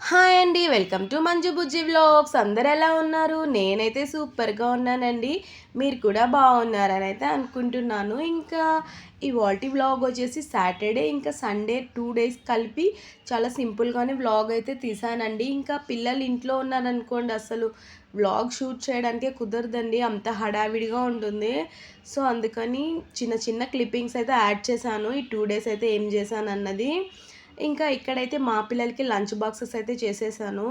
Hi అండి. Welcome to Manju Bujji vlogs. అందరూ ఎలా ఉన్నారు? నేనైతే సూపర్గా ఉన్నానండి. మీరు కూడా బాగున్నారని అయితే అనుకుంటున్నాను. ఇంకా ఇవాల్టి వ్లాగ్ వచ్చేసి సాటర్డే ఇంకా సండే 2 డేస్ కలిపి చాలా సింపుల్గానే వ్లాగ్ అయితే తీసానండి. ఇంకా పిల్లలు ఇంట్లో ఉన్నారనుకోండి, అసలు వ్లాగ్ షూట్ చేయడానికే కుదరదండి, అంత హడావిడిగా ఉంటుంది. సో అందుకని చిన్న చిన్న క్లిప్పింగ్స్ అయితే యాడ్ చేశాను, ఈ 2 డేస్ అయితే ఏం చేశాను అన్నది. ఇంకా ఇక్కడైతే మా పిల్లలకి లంచ్ బాక్సెస్ అయితే చేసేసాను.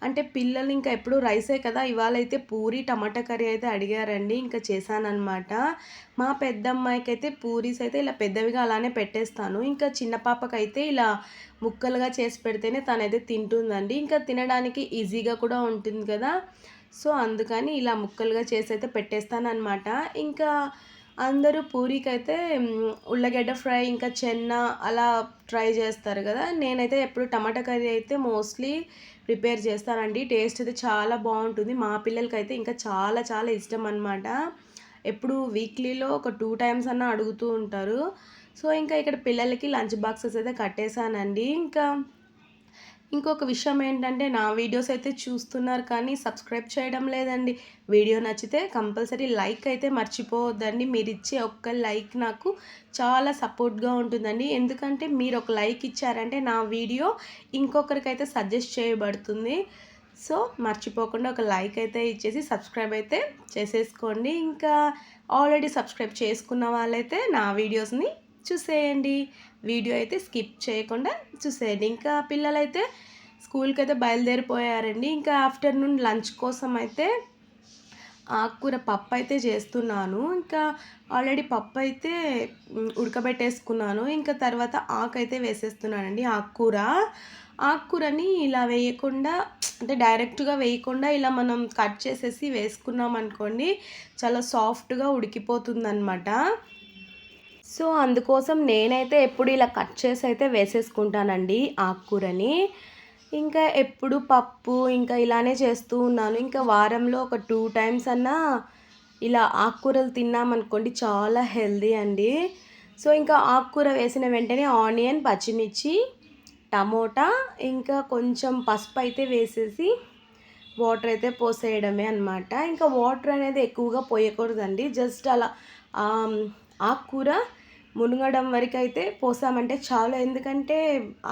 అంటే పిల్లలు ఇంకా ఎప్పుడు రైసే కదా, ఇవాళైతే పూరి టమాటా కర్రీ అయితే అడిగారండి, ఇంకా చేశానన్నమాట. మా పెద్దమ్మాయికైతే పూరీస్ అయితే ఇలా పెద్దవిగా అలానే పెట్టేస్తాను. ఇంకా చిన్న పాపకైతే ఇలా ముక్కలుగా చేసి పెడితేనే తనైతే తింటుందండి. ఇంకా తినడానికి ఈజీగా కూడా ఉంటుంది కదా, సో అందుకని ఇలా ముక్కలుగా చేసి అయితే పెట్టేస్తానన్నమాట. ఇంకా అందరూ పూరీకైతే ఉల్లగడ్డ ఫ్రై ఇంకా చెన్న అలా ట్రై చేస్తారు కదా, నేనైతే ఎప్పుడు టమాటా కర్రీ అయితే మోస్ట్లీ ప్రిపేర్ చేస్తానండి. టేస్ట్ అయితే చాలా బాగుంటుంది. మా పిల్లలకైతే ఇంకా చాలా చాలా ఇష్టం అనమాట. ఎప్పుడు వీక్లీలో ఒక 2 టైమ్స్ అన్నా అడుగుతూ ఉంటారు. సో ఇంకా ఇక్కడ పిల్లలకి లంచ్ బాక్సెస్ అయితే కట్టేశానండి. ఇంకా ఇంకొక విషయం ఏంటంటే, నా వీడియోస్ అయితే చూస్తున్నారు కానీ సబ్స్క్రైబ్ చేయడం లేదండి. వీడియో నచ్చితే కంపల్సరీ లైక్ అయితే మర్చిపోవద్దండి. మీరు ఇచ్చే ఒక్క లైక్ నాకు చాలా సపోర్ట్గా ఉంటుందండి. ఎందుకంటే మీరు ఒక లైక్ ఇచ్చారంటే నా వీడియో ఇంకొకరికైతే సజెస్ట్ చేయబడుతుంది. సో మర్చిపోకుండా ఒక లైక్ అయితే ఇచ్చేసి సబ్స్క్రైబ్ అయితే చేసేసుకోండి. ఇంకా ఆల్రెడీ సబ్స్క్రైబ్ చేసుకున్న వాళ్ళైతే నా వీడియోస్ని చూసేయండి. వీడియో అయితే స్కిప్ చేయకుండా చూసేయండి. ఇంకా పిల్లలైతే స్కూల్కి అయితే బయలుదేరిపోయారండి. ఇంకా ఆఫ్టర్నూన్ లంచ్ కోసం అయితే ఆకుకూర పప్పు అయితే చేస్తున్నాను. ఇంకా ఆల్రెడీ పప్పు అయితే ఉడకబెట్టేసుకున్నాను. ఇంకా తర్వాత ఆకైతే వేసేస్తున్నానండి. ఆకుకూరని ఇలా వేయకుండా, అంటే డైరెక్ట్గా వేయకుండా ఇలా మనం కట్ చేసేసి వేసుకున్నాం అనుకోండి, చాలా సాఫ్ట్గా ఉడికిపోతుందన్నమాట. సో అందుకోసం నేనైతే ఎప్పుడు ఇలా కట్ చేసి అయితే వేసేసుకుంటానండి ఆకుకూరని. ఇంకా ఎప్పుడు పప్పు ఇంకా ఇలానే చేస్తూ ఉన్నాను. ఇంకా వారంలో ఒక 2 టైమ్స్ అన్నా ఇలా ఆకుకూరలు తిన్నామనుకోండి, చాలా హెల్దీ అండి. సో ఇంకా ఆకుకూర వేసిన వెంటనే ఆనియన్, పచ్చిమిర్చి, టమోటా ఇంకా కొంచెం పసుపు అయితే వేసేసి వాటర్ అయితే పోసేయడమే అనమాట. ఇంకా వాటర్ అనేది ఎక్కువగా పోయకూడదండి, జస్ట్ అలా ఆకుకూర మునగడం వరకు అయితే పోసామంటే చాలు. ఎందుకంటే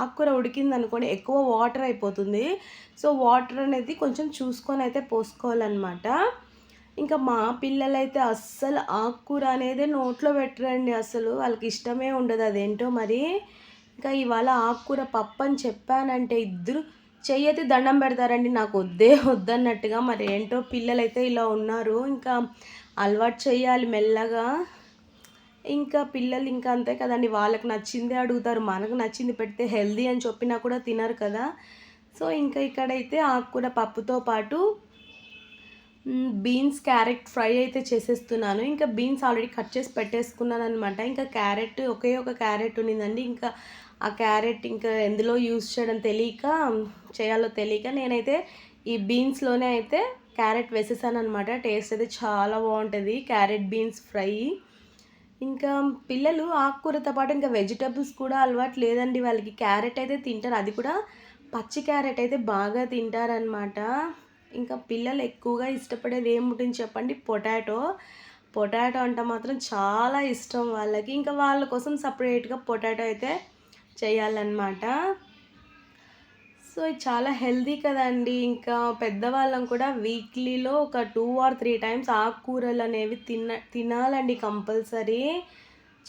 ఆకుకూర ఉడికిందనుకోండి ఎక్కువ వాటర్ అయిపోతుంది. సో వాటర్ అనేది కొంచెం చూసుకొని అయితే పోసుకోవాలన్నమాట. ఇంకా మా పిల్లలైతే అస్సలు ఆకుకూర అనేది నోట్లో పెట్టరండి, అసలు వాళ్ళకి ఇష్టమే ఉండదు, అదేంటో మరి. ఇంకా ఇవాళ ఆకుకూర పప్పు అని చెప్పానంటే ఇద్దరు చెయ్యైతే దండం పెడతారండి, నాకు వద్దే వద్దన్నట్టుగా. మరి ఏంటో పిల్లలైతే ఇలా ఉన్నారు. ఇంకా అలవాటు చేయాలి మెల్లగా. ఇంకా పిల్లలు ఇంకా అంతే కదండి, వాళ్ళకి నచ్చిందే అడుగుతారు. మనకు నచ్చింది పెడితే హెల్దీ అని చెప్పినా కూడా తినరు కదా. సో ఇంకా ఇక్కడైతే ఆకుకూర పప్పుతో పాటు బీన్స్ క్యారెట్ ఫ్రై అయితే చేసేస్తున్నాను. ఇంకా బీన్స్ ఆల్రెడీ కట్ చేసి పెట్టేసుకున్నాను అనమాట. ఇంకా క్యారెట్ ఒకే ఒక క్యారెట్ ఉన్నిందండి. ఇంకా ఆ క్యారెట్ ఇంకా ఎందులో యూస్ చేయడం చేయాలో తెలియక నేనైతే ఈ బీన్స్లోనే అయితే క్యారెట్ వేసేసాను అనమాట. టేస్ట్ అయితే చాలా బాగుంటుంది క్యారెట్ బీన్స్ ఫ్రై. ఇంకా పిల్లలు ఆకుకూరతో పాటు ఇంకా వెజిటబుల్స్ కూడా అలవాటు లేదండి వాళ్ళకి. క్యారెట్ అయితే తింటారు, అది కూడా పచ్చి క్యారెట్ అయితే బాగా తింటారనమాట. ఇంకా పిల్లలు ఎక్కువగా ఇష్టపడేది ఏముంటుంది చెప్పండి, పొటాటో అంటే మాత్రం చాలా ఇష్టం వాళ్ళకి. ఇంకా వాళ్ళ కోసం సపరేట్గా పొటాటో అయితే చేయాలన్నమాట. సో ఇది చాలా హెల్దీ కదండి. ఇంకా పెద్దవాళ్ళం కూడా వీక్లీలో ఒక 2 or 3 టైమ్స్ ఆకుకూరలు అనేవి తినాలండి కంపల్సరీ,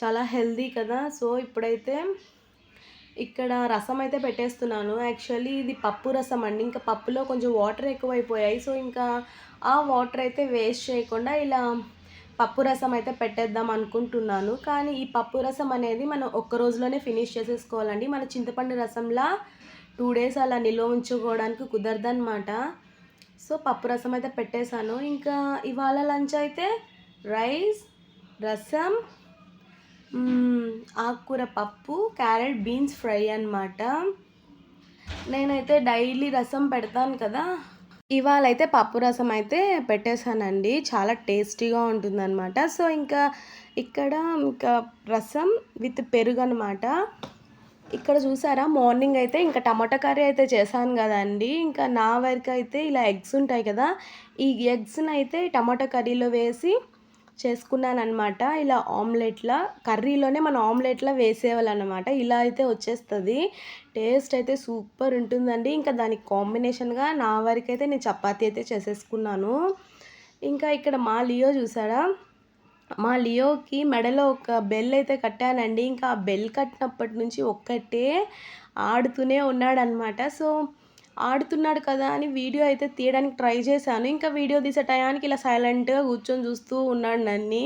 చాలా హెల్దీ కదా. సో ఇప్పుడైతే ఇక్కడ రసం అయితే పెట్టేస్తున్నాను. యాక్చువల్లీ ఇది పప్పు రసం అండి. ఇంకా పప్పులో కొంచెం వాటర్ ఎక్కువైపోయాయి. సో ఇంకా ఆ వాటర్ అయితే వేస్ట్ చేయకుండా ఇలా పప్పు రసం అయితే పెట్టేద్దాం అనుకుంటున్నాను. కానీ ఈ పప్పు రసం అనేది మనం ఒక్క రోజులోనే ఫినిష్ చేసేసుకోవాలండి. మన చింతపండు రసంలా 2 డేస్ అలా నిల్వ ఉంచుకోవడానికి కుదరదన్నమాట. సో పప్పు రసం అయితే పెట్టేశాను. ఇంకా ఇవాళ లంచ్ అయితే రైస్, రసం, ఆకుకూర పప్పు, క్యారెట్ బీన్స్ ఫ్రై అన్నమాట. నేనైతే డైలీ రసం పెడతాను కదా, ఇవాళ అయితే పప్పు రసం అయితే పెట్టేశానండి. చాలా టేస్టీగా ఉంటుందన్నమాట. సో ఇంకా ఇక్కడ ఇంకా రసం విత్ పెరుగు అనమాట. ఇక్కడ చూసారా మార్నింగ్ అయితే ఇంకా టమాటా కర్రీ అయితే చేశాను కదండీ. ఇంకా నా వరకైతే ఇలా ఎగ్స్ ఉంటాయి కదా! ఈ ఎగ్స్‌నైతే టమాటా కర్రీలో వేసి చేసుకున్నాననమాట. ఇలా ఆమ్లెట్‌లా కర్రీలోనే మనం ఆమ్లెట్‌లా వేసేయాలనమాట. ఇలా అయితే వచ్చేస్తది. టేస్ట్ అయితే సూపర్ ఉంటుందండి. ఇంకా దానికి కాంబినేషన్‌గా నా వరకైతే నేను చపాతీ అయితే చేసేసుకున్నాను. ఇంకా ఇక్కడ మా లియో చూసారా? మా లియోకి మెడలో ఒక బెల్ అయితే కట్టానండి. ఇంకా ఆ బెల్ కట్టినప్పటి నుంచి ఒక్కటే ఆడుతూనే ఉన్నాడనమాట. సో, ఆడుతున్నాడు కదా అని వీడియో అయితే తీయడానికి ట్రై చేశాను. ఇంకా వీడియో తీసే టయానికి ఇలా సైలెంట్‌గా కూర్చొని చూస్తూ ఉన్నాడు నన్ని.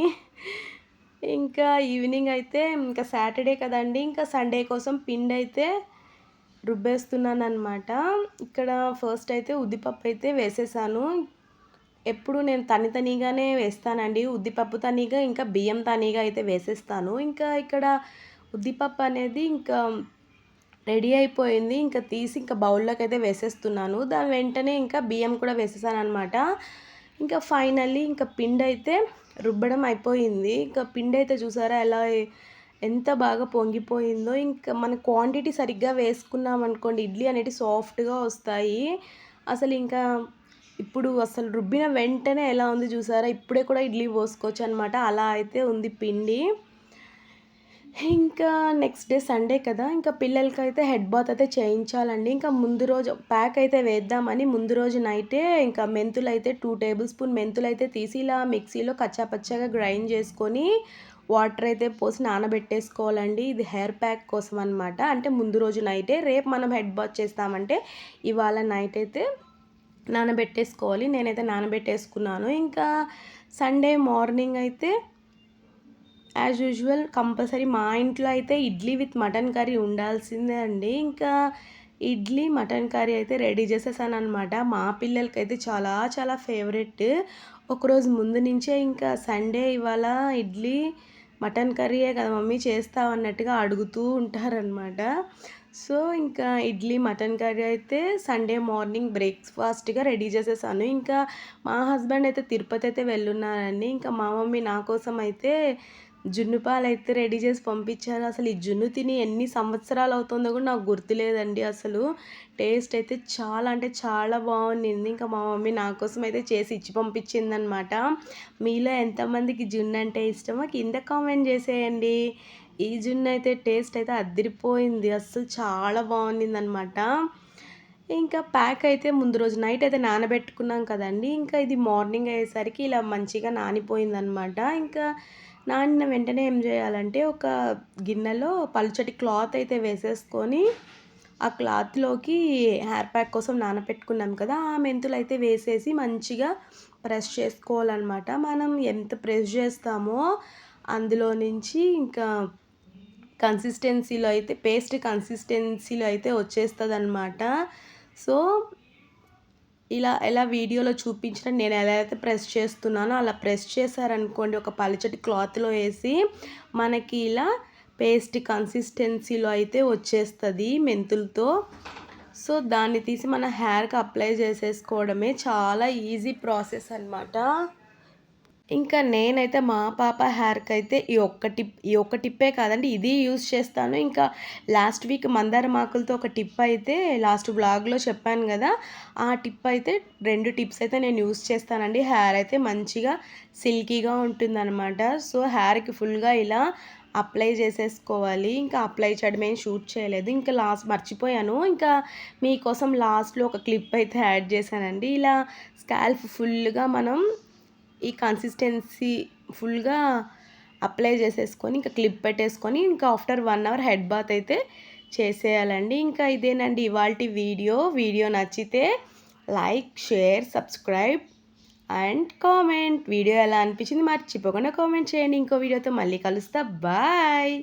ఇంకా ఈవినింగ్ అయితే ఇంకా సాటర్డే కదండీ! ఇంకా సండే కోసం పిండైతే రుబ్బేస్తున్నాననమాట. ఇక్కడ ఫస్ట్ అయితే ఉద్దిపప్పు అయితే వేసేసాను. ఎప్పుడు నేను తనిగానే వేస్తానండి. ఉద్దిపప్పు తనీగా, ఇంకా బియ్యం తనీగా అయితే వేసేస్తాను. ఇంకా ఇక్కడ ఉద్దిపప్పు అనేది ఇంకా రెడీ అయిపోయింది. ఇంకా తీసి ఇంకా బౌల్‌లోకైతే వేసేస్తున్నాను. దాని వెంటనే ఇంకా బియ్యం కూడా వేసేసాననమాట. ఇంకా ఫైనల్లీ ఇంకా పిండైతే రుబ్బడం అయిపోయింది. ఇంకా పిండైతే చూసారా ఎంత బాగా పొంగిపోయిందో. ఇంకా మన క్వాంటిటీ సరిగ్గా వేసుకున్నామనుకోండి ఇడ్లీ అనేటివి సాఫ్ట్‌గా వస్తాయి. అసలింకా ఇప్పుడు అసలు రుబ్బిన వెంటనే ఎలా ఉంది చూసారా? ఇప్పుడే కూడా ఇడ్లీ పోసుకోవచ్చనమాట. అలా అయితే ఉంది పిండి. ఇంకా నెక్స్ట్ డే సండే కదా! ఇంకా పిల్లలకైతే హెడ్ బాత్ అయితే చేయించాలండి. ఇంకా ముందు రోజు ప్యాక్ అయితే వేద్దామని ముందు రోజు నైటే ఇంకా మెంతులైతే 2 టేబుల్ స్పూన్ మెంతులైతే తీసి ఇలా మిక్సీలో కచ్చాపచ్చాగా గ్రైండ్ చేసుకొని వాటర్ అయితే పోసి నానబెట్టేసుకోవాలండి. ఇది హెయిర్ ప్యాక్ కోసం అనమాట. అంటే ముందు రోజు నైటే రేపు మనం హెడ్ బాత్ చేస్తామంటే ఇవాళ నైట్ అయితే నానబెట్టేసుకోవాలి. నేనైతే నానబెట్టేసుకున్నాను. ఇంకా సండే మార్నింగ్ అయితే యాజ్ యూజువల్ కంపల్సరీ మా ఇంట్లో అయితే ఇడ్లీ విత్ మటన్ కర్రీ ఉండాల్సిందే అండి. ఇంకా ఇడ్లీ, మటన్ కర్రీ అయితే రెడీ చేసేసాననమాట. మా పిల్లలకైతే చాలా చాలా ఫేవరెట్. ఒకరోజు ముందు నుంచే ఇంకా సండే ఇవాళ ఇడ్లీ, మటన్ కర్రీయే కదా మమ్మీ చేస్తావు అన్నట్టుగా అడుగుతూ ఉంటారనమాట. సో, ఇంకా ఇడ్లీ, మటన్ కర్రీ అయితే సండే మార్నింగ్ బ్రేక్‌ఫాస్ట్‌గా రెడీ చేసేసాను. ఇంకా మా హస్బెండ్ అయితే తిరుపతి అయితే వెళ్ళున్నారండి. ఇంకా మా మమ్మీ నా కోసం అయితే జున్ను పాలైతే రెడీ చేసి పంపించారు. అసలు ఈ జున్ను తిని ఎన్ని సంవత్సరాలు అవుతుందో కూడా నాకు గుర్తులేదండి అసలు. టేస్ట్ అయితే చాలా అంటే చాలా బావుండింది. ఇంకా మా మమ్మీ నా కోసం అయితే చేసి ఇచ్చి పంపించిందనమాట. మీలో ఎంతమందికి జున్ను అంటే ఇష్టమో కింద కామెంట్ చేసేయండి. ఈ జున్ను అయితే టేస్ట్ అయితే అద్దిరిపోయింది. అస్సలు చాలా బావుండిందనమాట. ఇంకా ప్యాక్ అయితే ముందు రోజు నైట్ అయితే నానబెట్టుకున్నాం కదండీ! ఇంకా ఇది మార్నింగ్ అయ్యేసరికి ఇలా మంచిగా నానిపోయిందనమాట. ఇంకా నానిన వెంటనే ఏం చేయాలంటే ఒక గిన్నెలో పలుచటి క్లాత్ అయితే వేసేసుకొని ఆ క్లాత్‌లోకి హెయిర్ ప్యాక్ కోసం నానబెట్టుకున్నాం కదా! ఆ మెంతులైతే వేసేసి మంచిగా ప్రెస్ చేసుకోవాలనమాట. మనం ఎంత ప్రెస్ చేస్తామో అందులో నుంచి ఇంకా పేస్ట్ కన్సిస్టెన్సీలో అయితే వచ్చేస్తదనమాట. సో, ఎలా వీడియోలో చూపించిన నేను ఎలా అయితే ప్రెస్ చేస్తున్నానో అలా ప్రెస్ చేశారనుకోండి ఒక పలుచటి క్లాత్‌లో ఏసి, మనకి ఇలా పేస్ట్ కన్సిస్టెన్సీలో అయితే వచ్చేస్తది మెంతులతో. సో, దాన్ని తీసి మన హెయిర్‌కి అప్లై చేసేసుకోవడమే. చాలా ఈజీ ప్రాసెస్ అనమాట. ఇంకా నేనైతే మా పాప హెయిర్‌కైతే ఈ ఒక్క టిప్పే కాదండి. ఇది యూజ్ చేస్తాను. ఇంకా లాస్ట్ వీక్ మందారం ఆకులతో ఒక టిప్ అయితే లాస్ట్ వ్లాగ్‌లో చెప్పాను గదా! ఆ టిప్ అయితే 2 టిప్స్ అయితే నేను యూజ్ చేస్తానండి. హెయిర్ అయితే మంచిగా సిల్కీగా ఉంటుందనమాట. సో, హెయిర్‌కి ఫుల్‌గా ఇలా అప్లై చేసేసుకోవాలి. ఇంకా అప్లై చేయడం ఏం షూట్ చేయలేదు. ఇంకా లాస్ట్ మర్చిపోయాను. ఇంకా మీకోసం లాస్ట్‌లో ఒక క్లిప్ అయితే యాడ్ చేశానండి. ఇలా స్కాల్ప్ ఫుల్‌గా మనం ఈ కన్సిస్టెన్సీ ఫుల్‌గా అప్లై చేసేసుకొని, ఇంకా క్లిప్ పెట్టేసుకొని, ఇంకా ఆఫ్టర్ 1 అవర్ హెడ్ బాత్ అయితే చేసేయాలండి. ఇంకా ఇదేనండి ఇవాల్టి వీడియో. వీడియో నచ్చితే like, share, subscribe and comment. Video ఎలా అనిపించింది మర్చిపోకుండా కామెంట్ చేయండి. ఇంకో వీడియోతో మళ్ళీ కలుస్తా. బాయ్.